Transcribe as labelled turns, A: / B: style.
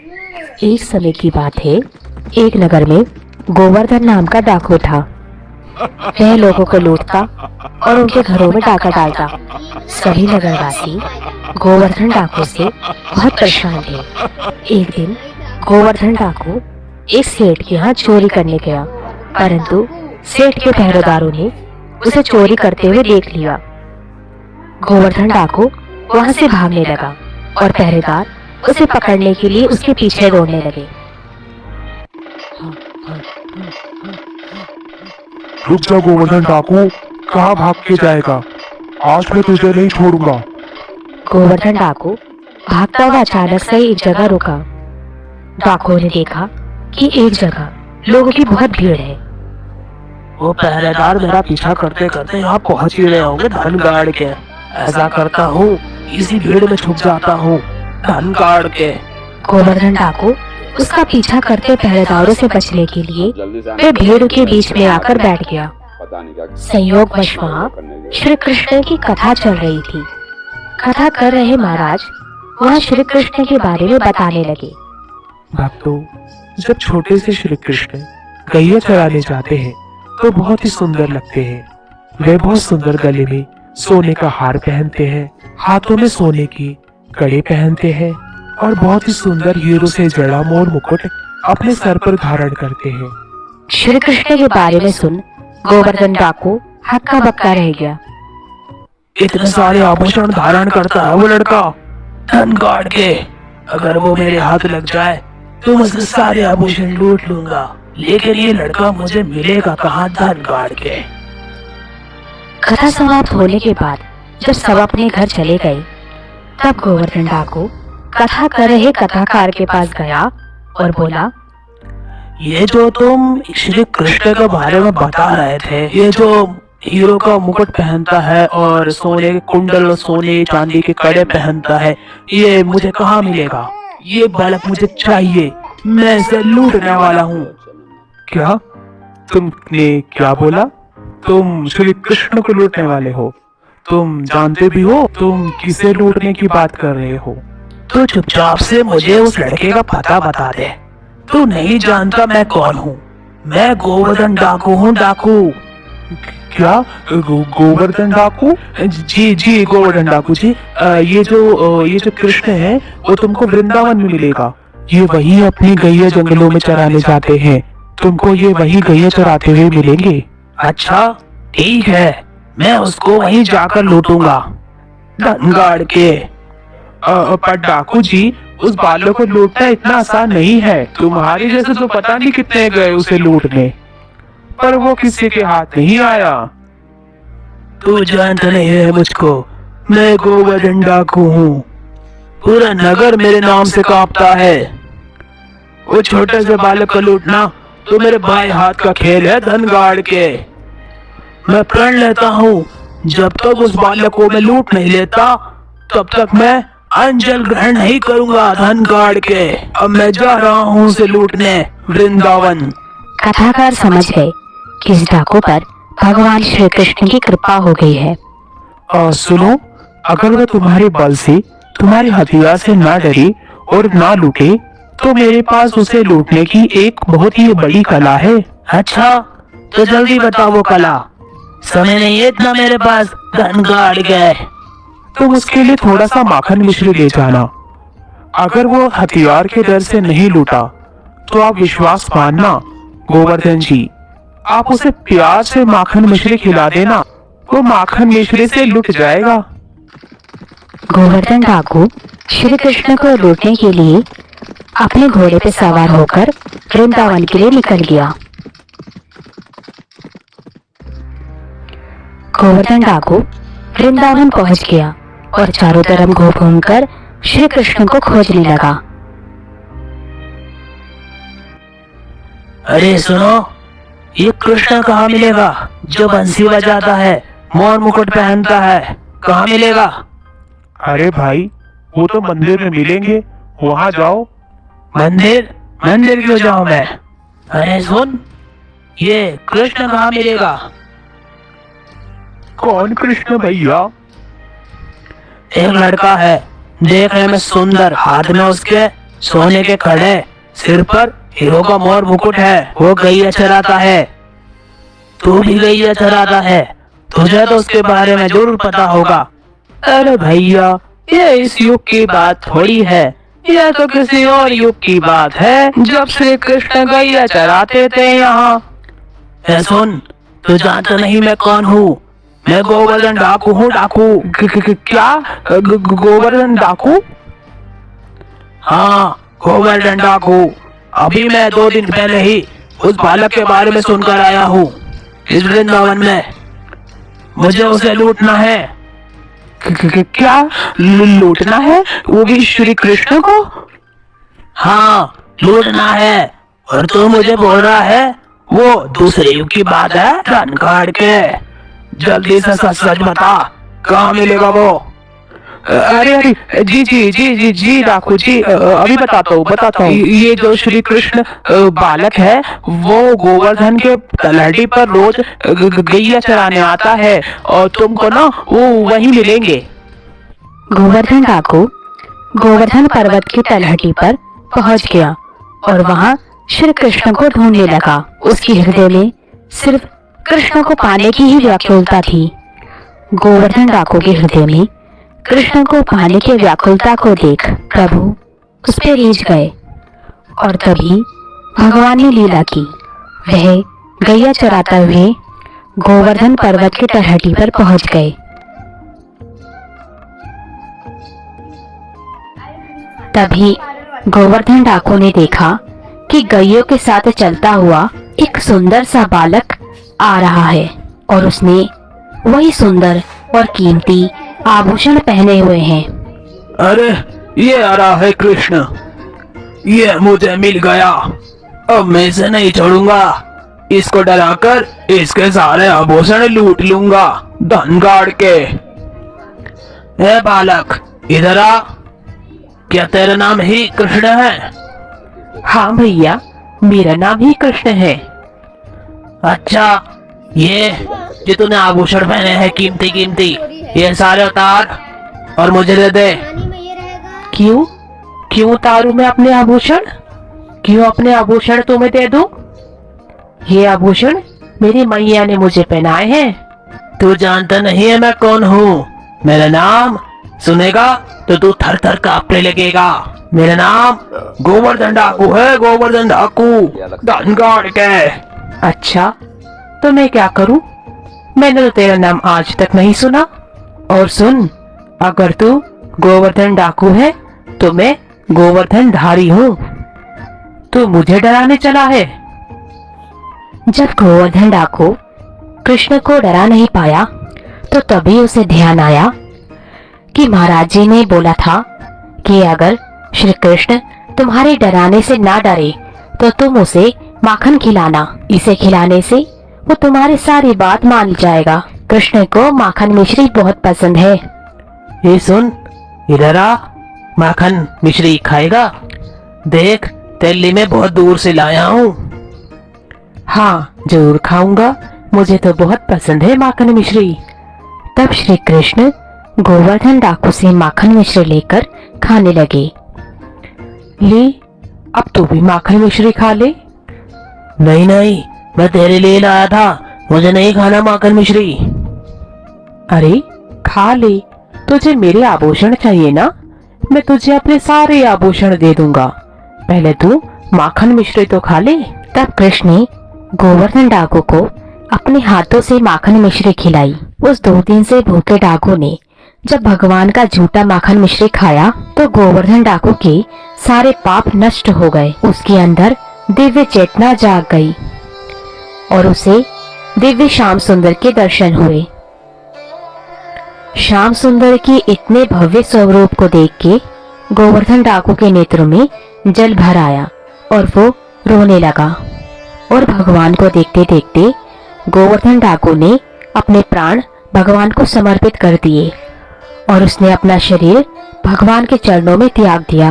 A: एक समय की बात है, एक नगर में गोवर्धन नाम का डाकू था। वह लोगों को लूटता और उनके घरों में डाका डालता। सभी नगरवासी गोवर्धन डाकू से बहुत परेशान थे। एक दिन गोवर्धन डाकू एक सेठ के यहाँ चोरी करने गया, परंतु सेठ के पहरेदारों ने उसे चोरी करते हुए देख लिया। गोवर्धन डाकू वहां से भागने लगा और पहरेदार उसे पकड़ने के लिए उसके पीछे दौड़ने लगे।
B: रुक जा गोवर्धन डाकू, कहाँ भाग के जाएगा? आज मैं तुझे नहीं छोड़ूंगा।
A: गोवर्धन डाकू भागता हुआ अचानक से एक जगह रुका। डाकू ने देखा कि एक जगह लोगों की बहुत भीड़ है।
C: वो पहरेदार मेरा पीछा करते करते यहाँ पहुँच ही रहे होंगे धन गाड़ के। ऐसा करता हूँ, इसी भीड़ में छुप जाता हूँ धन गाड़ के।
A: गोवर्धन डाकू उसका पीछा करते पहरेदारों से बचने के लिए वे भीड़ के बीच में आकर बैठ गया। संयोगवश वहाँ श्री कृष्ण की कथा चल रही थी। कथा कर रहे महाराज वहाँ श्री कृष्ण के बारे में बताने लगे।
B: भक्तों, जब छोटे से श्री कृष्ण गैया चराने जाते हैं तो बहुत ही सुंदर लगते हैं। वे बहुत सुंदर गले में सोने का हार पहनते हैं, हाथों में सोने की कड़े पहनते हैं और बहुत ही सुंदर हीरो से जड़ा मोर मुकुट अपने सर पर धारण करते हैं।
A: श्री कृष्ण के बारे में सुन गोवर्धन डाकू हक्का बक्का रह गया।
C: इतने सारे आभूषण धारण करता है वो लड़का धन गाड़ के। अगर वो मेरे हाथ लग जाए तो मुझसे सारे आभूषण लूट लूंगा, लेकिन ये लड़का मुझे मिलेगा कहाँ धन गाड़ के।
A: कथा समाप्त होने के बाद जब सब अपने घर चले गए, तब गोवर्धन डाकू कथा कर रहे कथाकार के पास गया और बोला,
C: ये जो तुम श्री कृष्ण के बारे में बता रहे थे, ये जो हीरो का मुकुट पहनता है और सोने के कुंडल और सोने चांदी के कड़े पहनता है, ये मुझे कहाँ मिलेगा? ये बालक मुझे चाहिए, मैं इसे लूटने वाला हूँ।
B: क्या? तुमने क्या बोला? तुम श्री कृष्ण को लूटने वाले हो? तुम जानते भी हो तुम किसे लूटने की बात कर रहे हो?
C: तो चुपचाप से मुझे उस लड़के का पता बता दे। तू नहीं जानता मैं कौन हूँ? मैं गोवर्धन डाकू हूँ, डाकू।
B: क्या? गोवर्धन डाकू? जी जी गोवर्धन डाकू जी, ये जो कृष्ण है वो तुमको वृंदावन में मिलेगा। ये वही अपनी गैया जंगलों में चराने जाते हैं, तुमको ये वही गैया चराते हुए मिलेंगे।
C: अच्छा ठीक है, मैं उसको वहीं जाकर लूटूंगा धन गाड़ के।
B: पर डाकू जी, उस बालक को लूटना इतना आसान नहीं है। तुम्हारे जैसे तो पता नहीं कितने गए उसे लूटने, पर वो किसी के हाथ नहीं आया।
C: तू जानता नहीं है मुझको, मैं गोवर्धन डाकू हूँ। पूरा नगर मेरे नाम से कांपता है। वो छोटे से बालक को लूटना तो मेरे भाई हाथ का खेल है धन गाड़ के। मैं प्रण लेता हूँ, जब तक उस बालक को मैं लूट नहीं लेता तब तक मैं अंजल ग्रहण नहीं करूंगा धन गाड़ के। अब मैं जा रहा हूँ उसे लूटने वृंदावन।
A: कथाकार समझ गए कि इस डाकू पर भगवान श्री कृष्ण की कृपा हो गई है।
B: सुनो, अगर वह तुम्हारे बल से, तुम्हारे हथियार से ना डरे और ना लूटे, तो मेरे पास उसे लूटने की एक बहुत ही बड़ी कला है।
C: अच्छा, तो जल्दी बताओ वो कला। समय नहीं है इतना मेरे पास धन गाड़ के।
B: तुम उसके लिए थोड़ा सा माखन मिश्री ले जाना। अगर वो हथियार के डर से नहीं लूटा तो आप विश्वास मानना गोवर्धन जी, आप उसे प्यार से माखन मिश्री खिला देना, वो माखन मिश्री से लुट जाएगा।
A: गोवर्धन डाकू श्री कृष्ण को लूटने के लिए अपने घोड़े पे सवार होकर वृंदावन के लिए निकल गया। गोवर्धन डाकू वृंदावन पहुंच गया और चारों तरफ घूम घूमकर श्री कृष्ण को खोजने लगा।
C: अरे सुनो, ये कृष्ण कहाँ मिलेगा जो बंसी बजाता है, मोर मुकुट पहनता है? कहाँ मिलेगा?
B: अरे भाई, वो तो मंदिर में मिलेंगे, वहाँ जाओ।
C: मंदिर? मंदिर क्यों जाऊं मैं? अरे सुन, ये कृष्ण कहाँ मिलेगा?
B: कौन कृष्ण भैया?
C: एक लड़का है, देखने में सुंदर, हाथ में उसके सोने के खड़े, सिर पर हीरो का मोर मुकुट है, वो गैया चराता है। तू भी गैया चराता है, तुझे तो उसके बारे में जरूर पता होगा। अरे भैया, ये इस युग की बात थोड़ी है, यह तो किसी और युग की बात है, जब श्री कृष्ण गैया चराते थे यहाँ। सुन, तू जानता नहीं मैं कौन हूँ? मैं गोवर्धन डाकू हूँ, डाकू। क्या? गोवर्धन डाकू? हाँ, गोवर्धन डाकू। अभी मैं 2 दिन पहले ही उस बालक के बारे में सुनकर आया हूँ इस वृंदावन में। मुझे उसे लूटना है।
B: क्या लूटना है? वो भी श्री कृष्ण को?
C: हाँ, लूटना है। और तू मुझे बोल रहा है वो दूसरे युग की बात है? धन काट के जल्दी से सच सच बता, कहाँ मिलेगा वो?
B: अरे अरे जी जी जी जी जी डाकू जी, अभी बताता हूँ। ये जो श्री कृष्ण बालक है वो गोवर्धन के तलहटी पर रोज गैया चराने आता है, और तुमको ना वो वहीं मिलेंगे।
A: गोवर्धन डाकू गोवर्धन पर्वत की तलहटी पर पहुंच गया और वहां श्री कृष्ण को ढूंढने लगा। उसके हृदय में सिर्फ कृष्ण को पाने की ही व्याकुलता थी। गोवर्धन डाकू के हृदय में कृष्ण को पाने की व्याकुलता को देख प्रभु उस पे रीझ गए, और तभी भगवान ने लीला की। वह गैया चराते हुए गोवर्धन पर्वत की तलहटी पर पहुंच गए। तभी गोवर्धन डाकू ने देखा कि गैयों के साथ चलता हुआ एक सुंदर सा बालक आ रहा है, और उसने वही सुंदर और कीमती आभूषण पहने हुए हैं।
C: अरे, ये आ रहा है कृष्ण, ये मुझे मिल गया। अब मैं इसे नहीं छोड़ूंगा। इसको डराकर इसके सारे आभूषण लूट लूंगा धन गाड़ के। ए बालक, इधर आ। क्या तेरा नाम ही कृष्ण है?
B: हाँ भैया, मेरा नाम ही कृष्ण है।
C: अच्छा, ये जो तूने आभूषण पहने हैं कीमती कीमती, ये सारे उतार और मुझे दे दे।
B: क्यों क्यों उतारूं मैं अपने आभूषण? क्यों अपने आभूषण तुम्हें दे दूं? ये आभूषण मेरी मैया ने मुझे पहनाए हैं।
C: तू जानता नहीं है मैं कौन हूँ? मेरा नाम सुनेगा तो तू थर थर कांपने लगेगा। मेरा नाम गोवर्धन डाकू है, गोवर्धन डाकू, धन गाड़ के।
B: अच्छा, तो मैं क्या करूं? मैंने तो तेरा नाम आज तक नहीं सुना। और सुन, अगर तू गोवर्धन डाकू है तो मैं गोवर्धन धारी हूँ। तू मुझे डराने चला है।
A: जब गोवर्धन डाकू कृष्ण को डरा नहीं पाया तो तभी उसे ध्यान आया कि महाराज जी ने बोला था कि अगर श्री कृष्ण तुम्हारे डराने से ना डरे तो तुम उसे माखन खिलाना। इसे खिलाने से वो तुम्हारी सारी बात मान जाएगा। कृष्ण को माखन मिश्री बहुत पसंद है।
C: ये सुन, इधर आ। माखन मिश्री खाएगा? देख, दिल्ली में बहुत दूर से लाया हूँ।
B: हाँ, जरूर खाऊंगा। मुझे तो बहुत पसंद है माखन मिश्री।
A: तब श्री कृष्ण गोवर्धन डाकू से माखन मिश्री लेकर खाने लगे।
B: ले, अब तू भी माखन मिश्री खा ले।
C: नहीं नहीं, मैं तेरे लिए लाया था, मुझे नहीं खाना माखन मिश्री।
B: अरे खा ले, तुझे मेरे आभूषण चाहिए ना? मैं तुझे अपने सारे आभूषण दे दूंगा। पहले तू माखन मिश्री तो खा ले।
A: तब कृष्ण ने गोवर्धन डाकू को अपने हाथों से माखन मिश्री खिलाई। उस 2 दिन से भूखे डाकू ने जब भगवान का झूठा माखन मिश्री खाया तो गोवर्धन डाकू के सारे पाप नष्ट हो गए। उसके अंदर दिव्य चेतना जाग गई और उसे दिव्य श्याम सुंदर के दर्शन हुए। श्याम सुंदर के इतने भव्य स्वरूप को देख के गोवर्धन डाकू के नेत्रों में जल भर आया और वो रोने लगा। और भगवान को देखते देखते गोवर्धन डाकू ने अपने प्राण भगवान को समर्पित कर दिए और उसने अपना शरीर भगवान के चरणों में त्याग दिया।